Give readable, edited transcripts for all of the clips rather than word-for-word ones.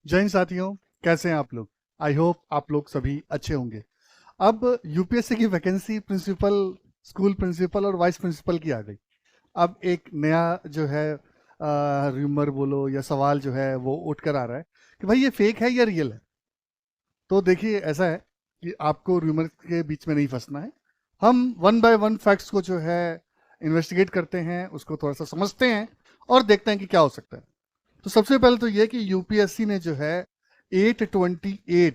जय हिंद साथियों, कैसे हैं आप लोग। आई होप आप लोग सभी अच्छे होंगे। अब यूपीएससी की वैकेंसी प्रिंसिपल, स्कूल प्रिंसिपल और वाइस प्रिंसिपल की आ गई। अब एक नया जो है र्यूमर बोलो या सवाल जो है वो उठ कर आ रहा है कि भाई ये फेक है या रियल है। तो देखिए, ऐसा है कि आपको र्यूमर के बीच में नहीं फंसना है। हम वन बाय वन फैक्ट्स को जो है इन्वेस्टिगेट करते हैं, उसको थोड़ा सा समझते हैं और देखते हैं कि क्या हो सकता है। तो सबसे पहले तो ये कि यूपीएससी ने जो है 828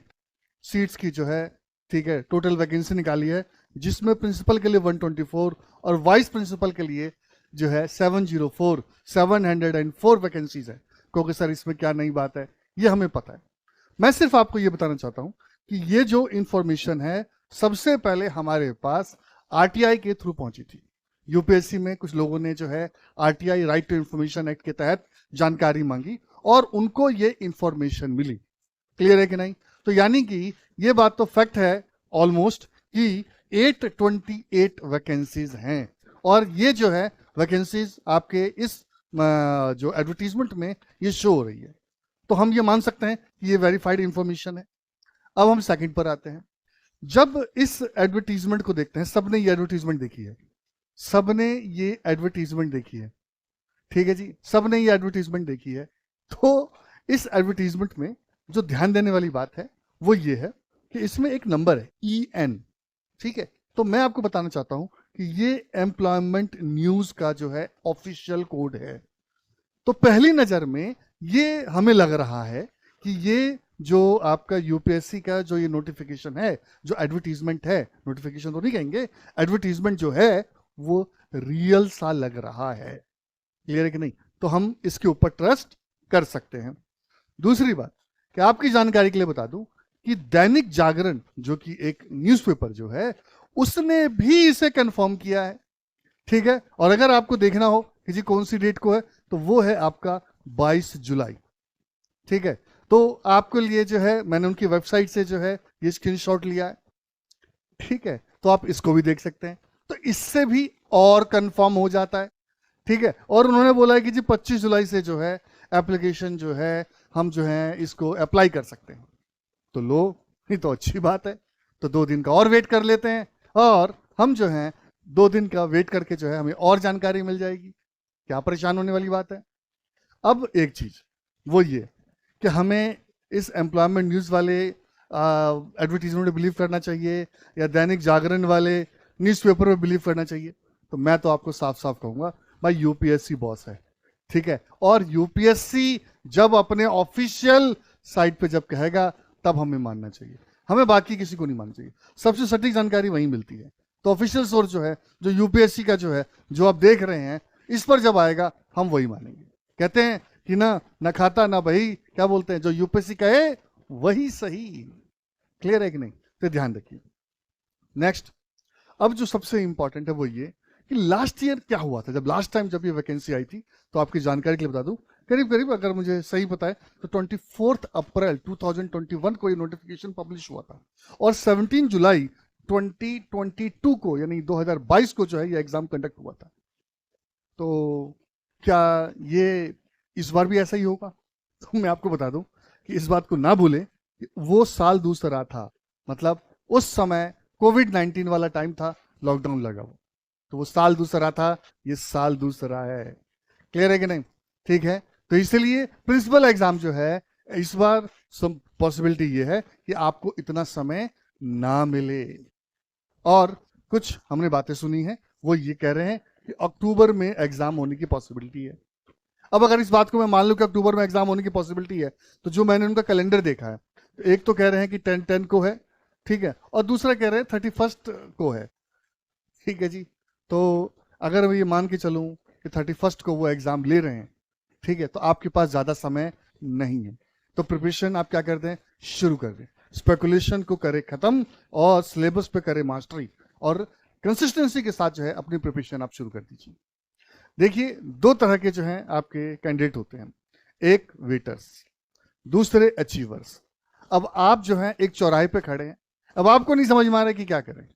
सीट्स की जो है, ठीक है, टोटल वैकेंसी निकाली है, जिसमें प्रिंसिपल के लिए 124 और वाइस प्रिंसिपल के लिए जो है 704 वैकेंसीज है। क्योंकि सर इसमें क्या नई बात है, ये हमें पता है। मैं सिर्फ आपको ये बताना चाहता हूं कि ये जो इंफॉर्मेशन है सबसे पहले हमारे पास आरटीआई के थ्रू पहुंची थी। यूपीएससी में कुछ लोगों ने जो है RTI, right to information act के तहत जानकारी मांगी और उनको ये इंफॉर्मेशन मिली। क्लियर है कि नहीं? तो यानी कि ये बात तो फैक्ट है ऑलमोस्ट कि 828 वैकेंसीज हैं और ये जो है वैकेंसीज आपके इस जो एडवर्टीजमेंट में ये शो हो रही है। तो हम ये मान सकते हैं कि ये वेरीफाइड इंफॉर्मेशन है। अब हम सेकंड पर आते हैं। जब इस एडवर्टीजमेंट को देखते हैं, सबने ये एडवर्टीजमेंट देखी है, सबने ये एडवर्टीजमेंट देखी है, ठीक है जी, सबने ये एडवर्टीजमेंट देखी है। तो इस एडवर्टीजमेंट में जो ध्यान देने वाली बात है वो ये है कि इसमें एक नंबर है EN, ठीक है। तो मैं आपको बताना चाहता हूं कि ये एम्प्लॉयमेंट न्यूज का जो है ऑफिशियल कोड है। तो पहली नजर में ये हमें लग रहा है कि ये जो आपका यूपीएससी का जो ये नोटिफिकेशन है, जो एडवर्टीजमेंट है, नोटिफिकेशन तो नहीं कहेंगे, एडवर्टीजमेंट जो है वो रियल सा लग रहा है। क्लियर है कि नहीं? तो हम इसके ऊपर ट्रस्ट कर सकते हैं। दूसरी बात कि आपकी जानकारी के लिए बता दूं कि दैनिक जागरण जो कि एक न्यूज़पेपर जो है, उसने भी इसे कंफर्म किया है, ठीक है। और अगर आपको देखना हो कि जी कौन सी डेट को है, तो वो है आपका 22 जुलाई, ठीक है। तो आपके लिए जो है मैंने उनकी वेबसाइट से जो है ये स्क्रीनशॉट लिया है, ठीक है। तो आप इसको भी देख सकते हैं। तो इससे भी और कंफर्म हो जाता है, ठीक है। और उन्होंने बोला है कि जी 25 जुलाई से जो है एप्लीकेशन जो है हम जो है इसको अप्लाई कर सकते हैं। तो लो, ये तो अच्छी बात है। तो 2 दिन का और वेट कर लेते हैं और हम जो है 2 दिन का वेट करके जो है हमें और जानकारी मिल जाएगी। क्या परेशान होने वाली बात है। अब एक चीज वो ये कि हमें इस एम्प्लॉयमेंट न्यूज वाले एडवर्टीजमेंट में बिलीव करना चाहिए या दैनिक जागरण वाले न्यूज़पेपर में बिलीव करना चाहिए। तो मैं तो आपको साफ साफ कहूंगा, भाई यूपीएससी बॉस है, ठीक है। और यूपीएससी जब अपने ऑफिशियल साइट पे जब कहेगा तब हमें मानना चाहिए, हमें बाकी किसी को नहीं मानना चाहिए। सबसे सटीक जानकारी वहीं मिलती है। तो ऑफिशियल सोर्स जो है, जो यूपीएससी का जो है, जो आप देख रहे हैं, इस पर जब आएगा हम वही मानेंगे। कहते हैं कि ना खाता ना बही, क्या बोलते हैं, जो यूपीएससी कहे वही सही। क्लियर है कि नहीं? तो ध्यान रखिए। नेक्स्ट, अब जो सबसे इंपॉर्टेंट है वो ये कि लास्ट ईयर क्या हुआ था। जब लास्ट टाइम जब ये वैकेंसी आई थी, तो आपकी जानकारी के लिए बता दूं, करीब करीब अगर मुझे सही पता है तो 24 अप्रैल 2021 को ये नोटिफिकेशन पब्लिश हुआ था और 17 जुलाई 2022 को, यानी 2022 को जो है ये एग्जाम कंडक्ट हुआ था। तो क्या ये इस बार भी ऐसा ही होगा? तो मैं आपको बता दूं कि इस बात को ना भूलें कि वो साल दूसरा था, मतलब उस समय कोविड-19 वाला टाइम था, लॉकडाउन लगा हुआ। तो वो साल दूसरा था, ये साल दूसरा है। क्लियर है कि नहीं? ठीक है। तो इसलिए प्रिंसिपल एग्जाम जो है इस बार पॉसिबिलिटी ये है कि आपको इतना समय ना मिले। और कुछ हमने बातें सुनी है, वो ये कह रहे हैं कि अक्टूबर में एग्जाम होने की पॉसिबिलिटी है। अब अगर इस बात को मैं मान लूं कि अक्टूबर में एग्जाम होने की पॉसिबिलिटी है, तो जो मैंने उनका कैलेंडर देखा है, तो एक तो कह रहे हैं कि 10 को है, ठीक है, और दूसरा कह रहे हैं 31 को है, ठीक है जी। तो अगर मैं ये मान के चलूं कि 31 को वो एग्जाम ले रहे हैं, ठीक है, तो आपके पास ज्यादा समय नहीं है। तो प्रिपरेशन आप क्या कर दें, शुरू कर दें, स्पेकुलेशन को करें खत्म और सिलेबस पे करें मास्टरी, और कंसिस्टेंसी के साथ जो है अपनी प्रिपरेशन आप शुरू कर दीजिए। देखिए, 2 तरह के जो हैं आपके कैंडिडेट होते हैं, एक वेटर्स, दूसरे अचीवर्स। अब आप जो है एक चौराहे पे खड़े हैं, अब आपको नहीं समझ में आ रहा है कि क्या करें।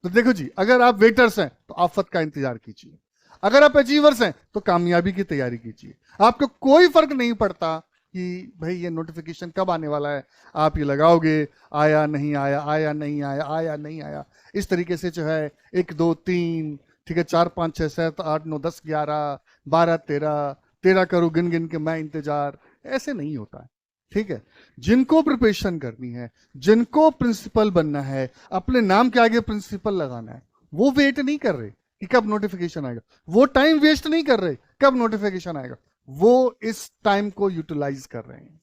तो देखो जी, अगर आप वेटर्स हैं तो आफत का इंतजार कीजिए, अगर आप अचीवर्स हैं तो कामयाबी की तैयारी कीजिए। आपको कोई फर्क नहीं पड़ता कि भाई ये नोटिफिकेशन कब आने वाला है, आप ये लगाओगे, आया नहीं आया, आया नहीं आया, आया नहीं आया, इस तरीके से जो है 1 2 3, ठीक है, 4 5 6 7 8 9 10 11 12 13 13 करो गिन गिन के मैं इंतजार, ऐसे नहीं होता है। ठीक है, जिनको प्रिपरेशन करनी है, जिनको प्रिंसिपल बनना है, अपने नाम के आगे प्रिंसिपल लगाना है, वो वेट नहीं कर रहे कि कब नोटिफिकेशन आएगा, वो टाइम वेस्ट नहीं कर रहे कब नोटिफिकेशन आएगा, वो इस टाइम को यूटिलाइज कर रहे हैं।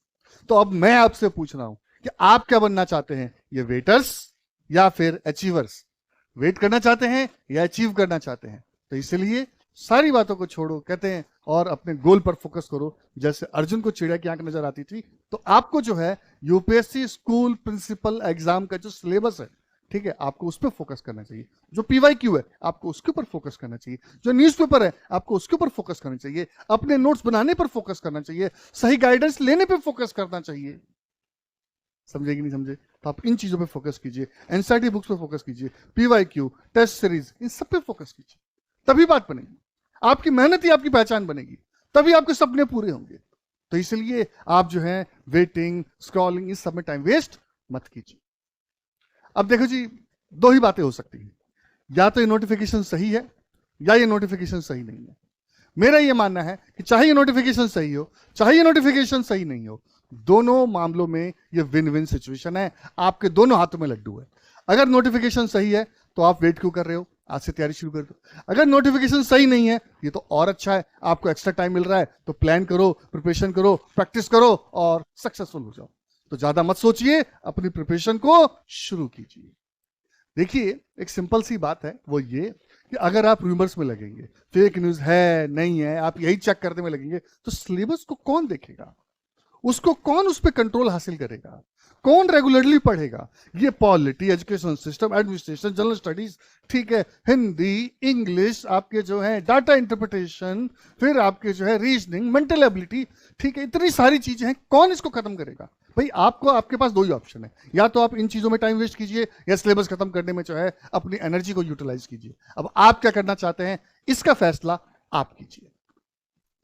तो अब मैं आपसे पूछ रहा हूं कि आप क्या बनना चाहते हैं, ये वेटर्स या फिर अचीवर्स? वेट करना चाहते हैं या अचीव करना चाहते हैं? तो इसलिए सारी बातों को छोड़ो, कहते हैं, और अपने गोल पर फोकस करो। जैसे अर्जुन को चिड़िया की आंख नजर आती थी, तो आपको जो है यूपीएससी स्कूल प्रिंसिपल एग्जाम का जो सिलेबस है, ठीक है, आपको उस पर फोकस करना चाहिए। जो पीवाईक्यू है आपको उसके ऊपर फोकस करना चाहिए, जो न्यूज़पेपर है आपको उसके ऊपर फोकस करना चाहिए, अपने नोट्स बनाने पर फोकस करना चाहिए, सही गाइडेंस लेने पर फोकस करना चाहिए। समझे कि नहीं समझे? तो आप इन चीजों पे फोकस कीजिए, एनसीईआरटी बुक्स पे फोकस कीजिए, पीवाईक्यू, टेस्ट सीरीज, इन सब पे फोकस कीजिए, तभी बात बनेगी। आपकी मेहनत ही आपकी पहचान बनेगी, तभी आपके सपने पूरे होंगे। तो इसलिए आप जो है वेटिंग, स्क्रॉलिंग, इस सब में टाइम वेस्ट मत कीजिए। अब देखो जी, दो ही बातें हो सकती हैं, या तो ये नोटिफिकेशन सही है या ये नोटिफिकेशन सही नहीं है। मेरा ये मानना है कि चाहे ये नोटिफिकेशन सही हो, चाहे ये नोटिफिकेशन सही नहीं हो, दोनों मामलों में ये विन विन सिचुएशन है, आपके दोनों हाथों में लड्डू है। अगर नोटिफिकेशन सही है तो आप वेट क्यों कर रहे हो, आज से तैयारी शुरू कर दो। अगर नोटिफिकेशन सही नहीं है, ये तो और अच्छा है, आपको एक्स्ट्रा टाइम मिल रहा है, तो प्लान करो, प्रिपरेशन करो, प्रैक्टिस करो और सक्सेसफुल हो जाओ। तो ज्यादा मत सोचिए, अपनी प्रिपरेशन को शुरू कीजिए। देखिए, एक सिंपल सी बात है, वो ये कि अगर आप रूमर्स में लगेंगे, फेक न्यूज है नहीं है, आप यही चेक करने में लगेंगे, तो सिलेबस को कौन देखेगा, उसको कौन उस पर कंट्रोल हासिल करेगा, कौन रेगुलरली पढ़ेगा? ये polity, education system, administration, general studies, ठीक है, हिंदी, इंग्लिश, आपके जो है डाटा इंटरप्रिटेशन, फिर आपके जो है रीजनिंग, मेंटल एबिलिटी, ठीक है, इतनी सारी चीजें हैं, कौन इसको खत्म करेगा? भाई आपको, आपके पास दो ही ऑप्शन है, या तो आप इन चीजों में टाइम वेस्ट कीजिए या सिलेबस खत्म करने में जो है अपनी एनर्जी को यूटिलाइज कीजिए। अब आप क्या करना चाहते हैं, इसका फैसला आप कीजिए।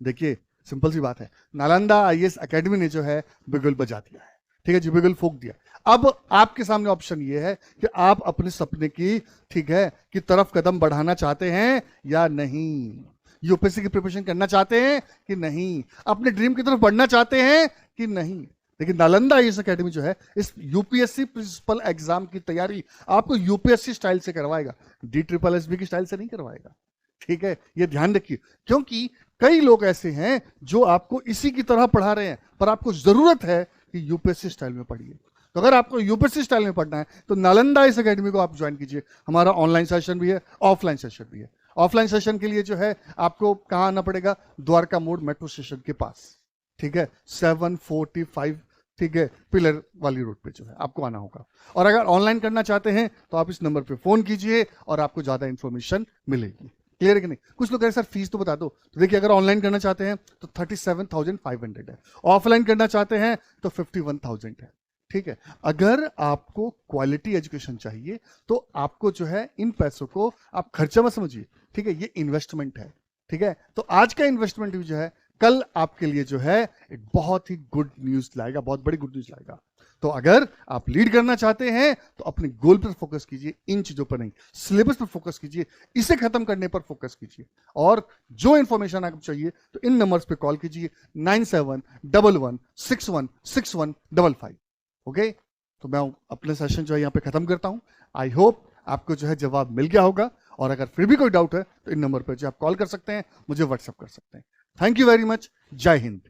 देखिए, सिंपल सी बात है, नालंदा आईएएस एकेडमी ने जो है बिगुल बजा दिया है, ठीक है जी, बिगुल फूंक दिया। अब आपके सामने ऑप्शन ये है कि आप अपने सपने की, ठीक है, की तरफ कदम बढ़ाना चाहते हैं या नहीं, यूपीएससी की प्रिपरेशन करना चाहते हैं कि नहीं, अपने ड्रीम की तरफ बढ़ना चाहते हैं कि नहीं। लेकिन नालंदा आईएएस एकेडमी जो है, इस यूपीएससी प्रिंसिपल एग्जाम की तैयारी आपको यूपीएससी स्टाइल से करवाएगा, DSSB की स्टाइल से नहीं करवाएगा। ठीक है, ये ध्यान रखिए, क्योंकि कई लोग ऐसे हैं जो आपको इसी की तरह पढ़ा रहे हैं, पर आपको जरूरत है कि यूपीएससी स्टाइल में पढ़िए। तो अगर आपको यूपीएससी स्टाइल में पढ़ना है तो नालंदा इस एकेडमी को आप ज्वाइन कीजिए। हमारा ऑनलाइन सेशन भी है, ऑफलाइन सेशन भी है। ऑफलाइन सेशन के लिए जो है आपको कहाँ आना पड़ेगा, द्वारका मोड़ मेट्रो स्टेशन के पास, ठीक है, 745, ठीक है, पिलर वाली रोड पे जो है आपको आना होगा। और अगर ऑनलाइन करना चाहते हैं तो आप इस नंबर पे फोन कीजिए और आपको ज्यादा इंफॉर्मेशन मिलेगी। क्लियर है कि नहीं? कुछ लोग कह रहे सर फीस तो बता दो, तो देखिए, अगर ऑनलाइन करना चाहते हैं तो 37,500 है, ऑफलाइन करना चाहते हैं तो 51,000 है। ठीक है, अगर आपको क्वालिटी एजुकेशन चाहिए तो आपको जो है इन पैसों को आप खर्चा मत समझिए, ठीक है, ये इन्वेस्टमेंट है। ठीक है, तो आज का इन्वेस्टमेंट भी जो है कल आपके लिए जो है एक बहुत ही गुड न्यूज लाएगा, बहुत बड़ी गुड न्यूज लाएगा। तो अगर आप लीड करना चाहते हैं तो अपने गोल पर फोकस कीजिए, इन चीजों पर नहीं, सिलेबस पर फोकस कीजिए, इसे खत्म करने पर फोकस कीजिए। और जो इंफॉर्मेशन आपको चाहिए तो इन नंबर्स पे कॉल कीजिए, 9711616155। ओके, तो मैं अपने सेशन जो है यहाँ पे खत्म करता हूं। आई होप आपको जो है जवाब मिल गया होगा, और अगर फिर भी कोई डाउट है तो इन नंबर पर जो आप कॉल कर सकते हैं, मुझे व्हाट्सएप कर सकते हैं। Thank you very much. जय हिंद।